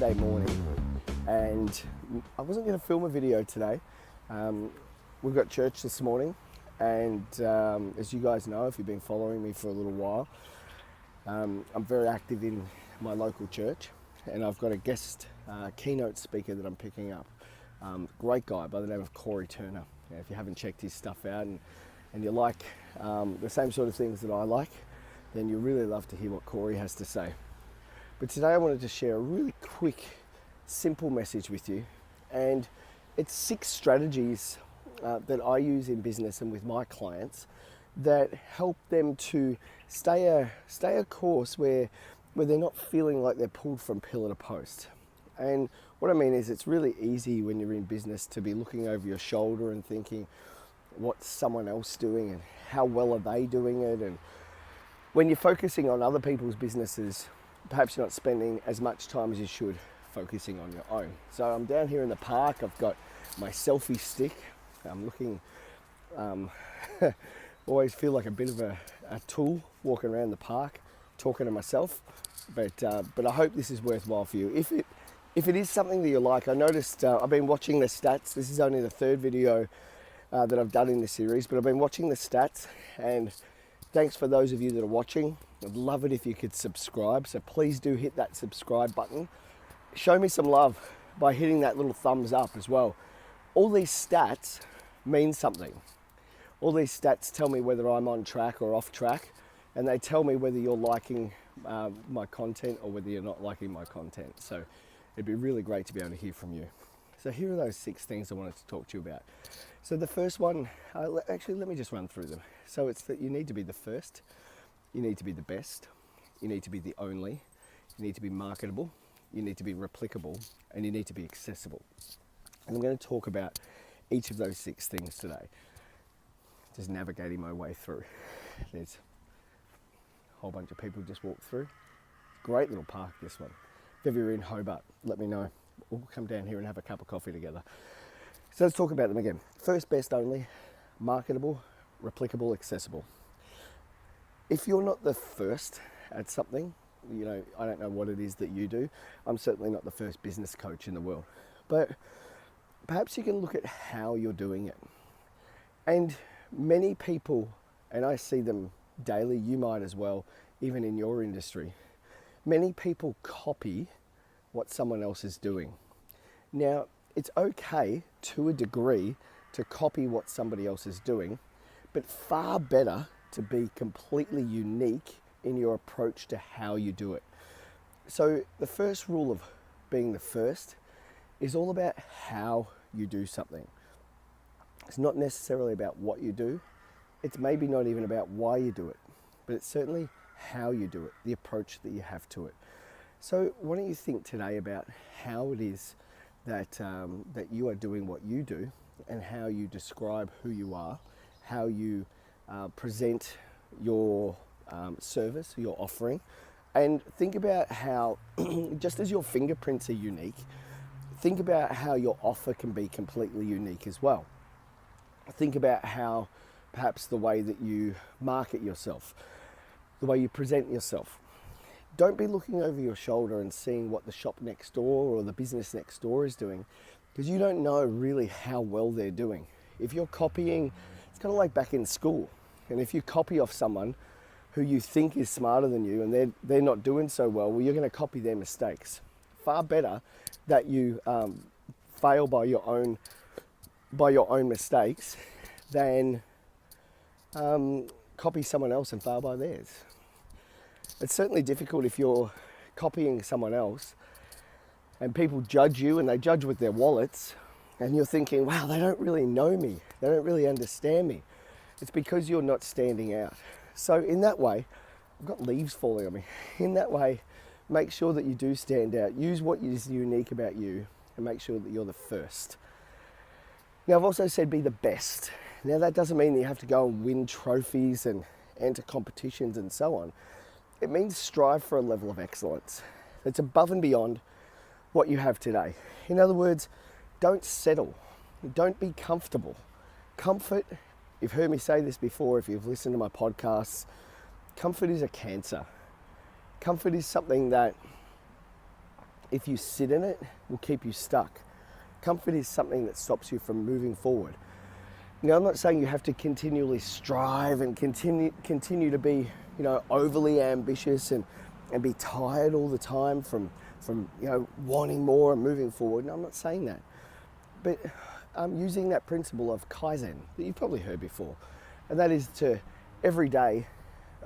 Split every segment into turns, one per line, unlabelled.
Wednesday morning, and I wasn't going to film a video today. We've got church this morning, and as you guys know, if you've been following me for a little while, I'm very active in my local church, and I've got a guest keynote speaker that I'm picking up. Great guy by the name of Corey Turner. If you haven't checked his stuff out and you like the same sort of things that I like, then you'll really love to hear what Corey has to say. But today I wanted to share a really quick, simple message with you, and it's 6 strategies that I use in business and with my clients that help them to stay a course where they're not feeling like they're pulled from pillar to post. And what I mean is, it's really easy when you're in business to be looking over your shoulder and thinking, what's someone else doing and how well are they doing it? And when you're focusing on other people's businesses, perhaps you're not spending as much time as you should focusing on your own. So I'm down here in the park. I've got my selfie stick. I'm looking, always feel like a bit of a tool walking around the park, talking to myself. But I hope this is worthwhile for you. If it is something that you like, I noticed I've been watching the stats. This is only the 3rd video that I've done in this series, but I've been watching the stats, and thanks for those of you that are watching. I'd love it if you could subscribe, so please do hit that subscribe button. Show me some love by hitting that little thumbs up as well. All these stats mean something. All these stats tell me whether I'm on track or off track, and they tell me whether you're liking my content or whether you're not liking my content. So it'd be really great to be able to hear from you. So here are those 6 things I wanted to talk to you about. So the first one, actually let me just run through them. So it's that you need to be the first, you need to be the best, you need to be the only, you need to be marketable, you need to be replicable, and you need to be accessible. And I'm going to talk about each of those 6 things today. Just navigating my way through. There's a whole bunch of people just walked through. Great little park, this one. If you're in Hobart, let me know. We'll come down here and have a cup of coffee together. So let's talk about them again. First, best, only, marketable, replicable, accessible. If you're not the first at something, I don't know what it is that you do. I'm certainly not the first business coach in the world, but perhaps you can look at how you're doing it. And many people, and I see them daily, you might as well, even in your industry, many people copy what someone else is doing. Now, it's okay to a degree to copy what somebody else is doing, but far better to be completely unique in your approach to how you do it. So the first rule of being the first is all about how you do something. It's not necessarily about what you do. It's maybe not even about why you do it, but it's certainly how you do it, the approach that you have to it. So why don't you think today about how it is that you are doing what you do, and how you describe who you are, how you present your service, your offering, and think about how, just as your fingerprints are unique, think about how your offer can be completely unique as well. Think about how perhaps the way that you market yourself, the way you present yourself. Don't be looking over your shoulder and seeing what the shop next door or the business next door is doing, because you don't know really how well they're doing. If you're copying, it's kind of like back in school. And if you copy off someone who you think is smarter than you and they're not doing so well, you're going to copy their mistakes. Far better that you fail by your own mistakes than copy someone else and fail by theirs. It's certainly difficult if you're copying someone else and people judge you, and they judge with their wallets, and you're thinking, wow, they don't really know me, they don't really understand me. It's because you're not standing out. So in that way, I've got leaves falling on me. In that way, make sure that you do stand out. Use what is unique about you and make sure that you're the first. Now, I've also said be the best. Now, that doesn't mean that you have to go and win trophies and enter competitions and so on. It means strive for a level of excellence that's above and beyond what you have today. In other words, don't settle. Don't be comfortable. Comfort, you've heard me say this before if you've listened to my podcasts, comfort is a cancer. Comfort is something that if you sit in it, will keep you stuck. Comfort is something that stops you from moving forward. Now, I'm not saying you have to continually strive and continue to be, overly ambitious and be tired all the time from wanting more and moving forward. No, I'm not saying that. But I'm using that principle of Kaizen that you've probably heard before. And that is to every day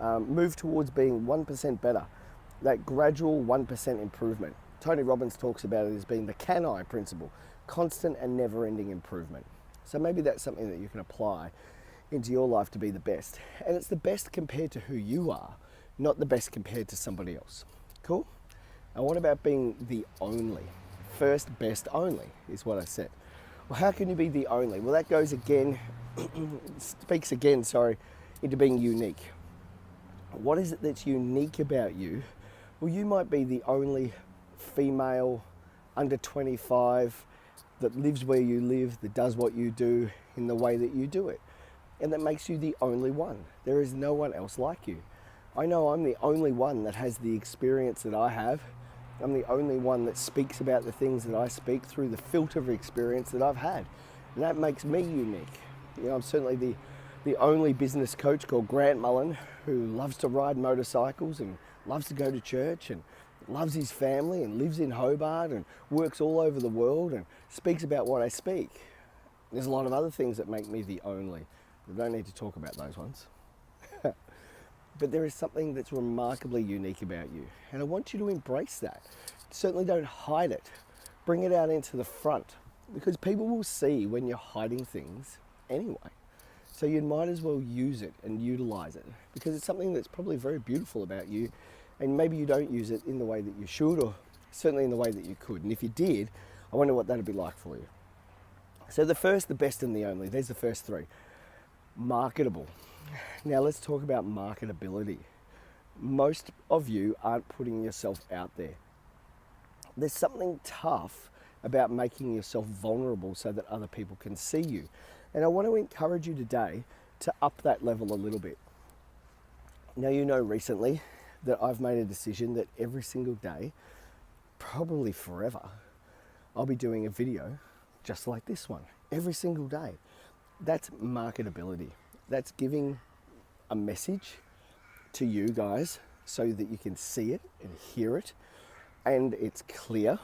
move towards being 1% better. That gradual 1% improvement. Tony Robbins talks about it as being the CAN-I principle, constant and never-ending improvement. So maybe that's something that you can apply into your life to be the best. And it's the best compared to who you are, not the best compared to somebody else. Cool? And what about being the only? First, best, only is what I said. Well, how can you be the only? Well, that goes again, speaks again, into being unique. What is it that's unique about you? Well, you might be the only female under 25 that lives where you live, that does what you do in the way that you do it. And that makes you the only one. There is no one else like you. I know I'm the only one that has the experience that I have. I'm the only one that speaks about the things that I speak through the filter of experience that I've had. And that makes me unique. I'm certainly the only business coach called Grant Mullen who loves to ride motorcycles and loves to go to church and loves his family and lives in Hobart and works all over the world and speaks about what I speak. There's a lot of other things that make me the only. We don't need to talk about those ones. But there is something that's remarkably unique about you. And I want you to embrace that. Certainly don't hide it. Bring it out into the front, because people will see when you're hiding things anyway. So you might as well use it and utilize it, because it's something that's probably very beautiful about you, and maybe you don't use it in the way that you should, or certainly in the way that you could. And if you did, I wonder what that'd be like for you. So the first, the best, and the only. There's the first three. Marketable. Now let's talk about marketability. Most of you aren't putting yourself out there. There's something tough about making yourself vulnerable so that other people can see you. And I want to encourage you today to up that level a little bit. Now, recently that I've made a decision that every single day, probably forever, I'll be doing a video just like this one, every single day. That's marketability. That's giving a message to you guys so that you can see it and hear it, and it's clear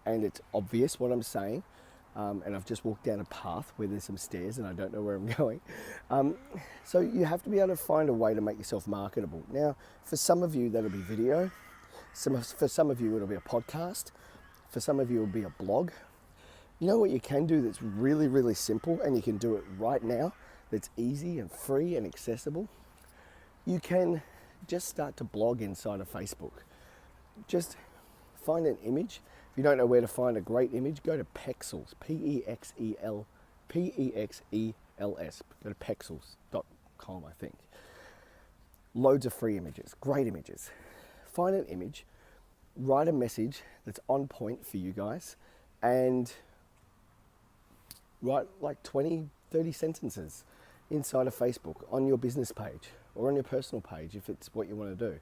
and it's obvious what I'm saying. And I've just walked down a path where there's some stairs and I don't know where I'm going. So you have to be able to find a way to make yourself marketable. Now, for some of you, that'll be video. For some of you, it'll be a podcast. For some of you, it'll be a blog. You know what you can do that's really, really simple, and you can do it right now, that's easy and free and accessible? You can just start to blog inside of Facebook. Just find an image. If you don't know where to find a great image, go to Pexels, P-E-X-E-L, P-E-X-E-L-S. Go to pexels.com, I think. Loads of free images, great images. Find an image, write a message that's on point for you guys, and write like 20, 30 sentences inside of Facebook on your business page or on your personal page if it's what you want to do.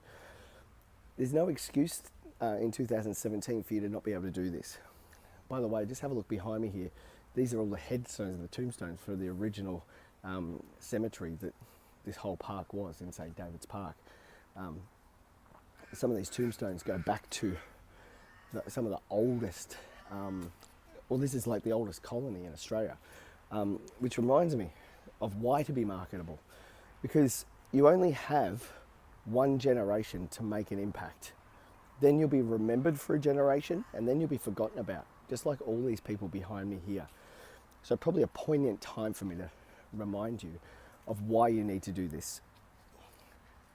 There's no excuse in 2017 for you to not be able to do this. By the way, just have a look behind me here. These are all the headstones and the tombstones for the original cemetery that this whole park was in St. David's Park. Some of these tombstones go back to some of the oldest, this is like the oldest colony in Australia, which reminds me of why to be marketable. Because you only have one generation to make an impact. Then you'll be remembered for a generation, and then you'll be forgotten about, just like all these people behind me here. So probably a poignant time for me to remind you of why you need to do this.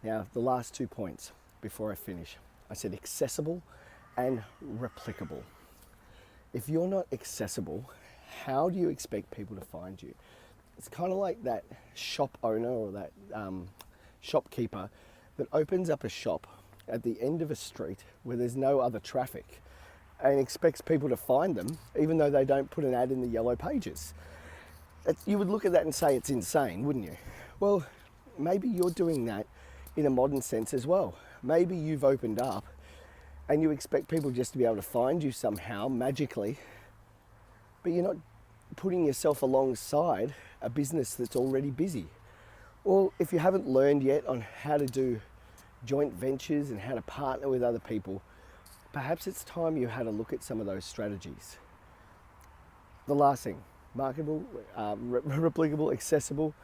Now, the last 2 points before I finish. I said accessible and replicable. If you're not accessible, how do you expect people to find you? It's kind of like that shop owner or that shopkeeper that opens up a shop at the end of a street where there's no other traffic and expects people to find them even though they don't put an ad in the yellow pages. You would look at that and say it's insane, wouldn't you? Well, maybe you're doing that in a modern sense as well. Maybe you've opened up and you expect people just to be able to find you somehow magically, but you're not putting yourself alongside a business that's already busy. Or if you haven't learned yet on how to do joint ventures and how to partner with other people, perhaps it's time you had a look at some of those strategies. The last thing, marketable, replicable, accessible.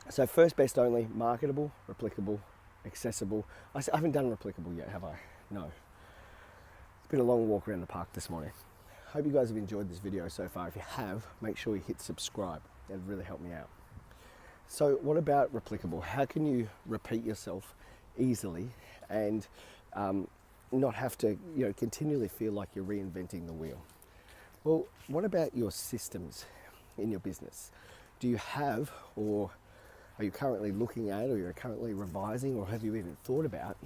So first, best, only, marketable, replicable, accessible. I haven't done replicable yet, have I? No. It's been a long walk around the park this morning. Hope you guys have enjoyed this video so far. If you have, make sure you hit subscribe. That'd really help me out. So what about replicable? How can you repeat yourself easily and not have to continually feel like you're reinventing the wheel? Well, what about your systems in your business? Do you have, or are you currently looking at, or you're currently revising, or have you even thought about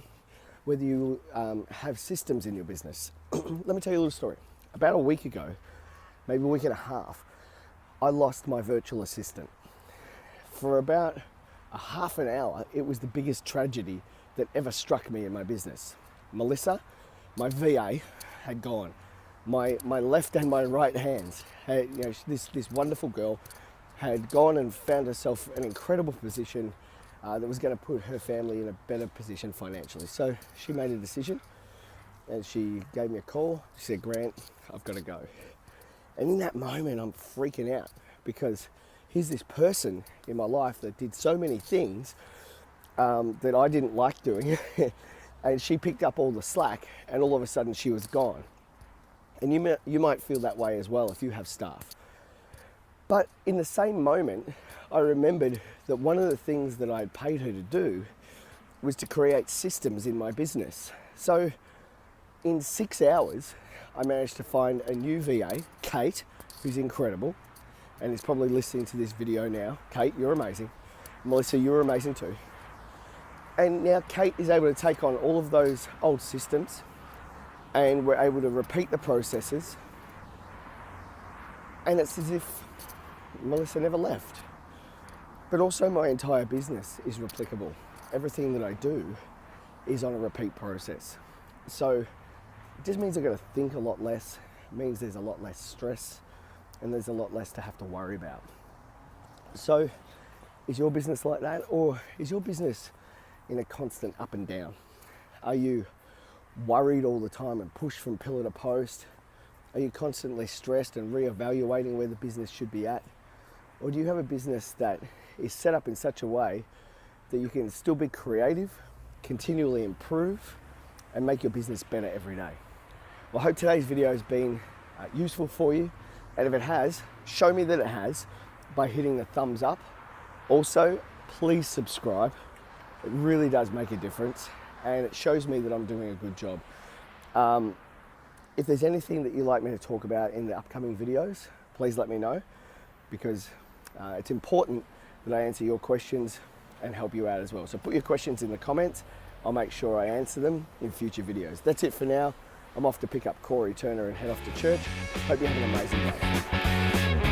whether you have systems in your business? Let me tell you a little story. About a week ago, maybe a week and a half, I lost my virtual assistant. For about a half an hour, it was the biggest tragedy that ever struck me in my business. Melissa, my VA, had gone. My left and my right hands, this wonderful girl had gone and found herself an incredible position that was going to put her family in a better position financially. So she made a decision and she gave me a call. She said, "Grant, I've got to go." And in that moment, I'm freaking out because here's this person in my life that did so many things that I didn't like doing. And she picked up all the slack and all of a sudden she was gone. And you might feel that way as well if you have staff. But in the same moment, I remembered that one of the things that I'd paid her to do was to create systems in my business. So in 6 hours, I managed to find a new VA, Kate, who's incredible, and is probably listening to this video now. Kate, you're amazing. Melissa, you're amazing too. And now Kate is able to take on all of those old systems, and we're able to repeat the processes. And it's as if Melissa never left. But also my entire business is replicable. Everything that I do is on a repeat process. So it just means I've got to think a lot less. It means there's a lot less stress and there's a lot less to have to worry about. So is your business like that, or is your business in a constant up and down? Are you worried all the time and pushed from pillar to post? Are you constantly stressed and reevaluating where the business should be at? Or do you have a business that is set up in such a way that you can still be creative, continually improve, and make your business better every day? Well, I hope today's video has been useful for you. And if it has, show me that it has by hitting the thumbs up. Also, please subscribe. It really does make a difference and it shows me that I'm doing a good job. If there's anything that you'd like me to talk about in the upcoming videos, please let me know, because it's important that I answer your questions and help you out as well. So put your questions in the comments. I'll make sure I answer them in future videos. That's it for now. I'm off to pick up Corey Turner and head off to church. Hope you have an amazing day.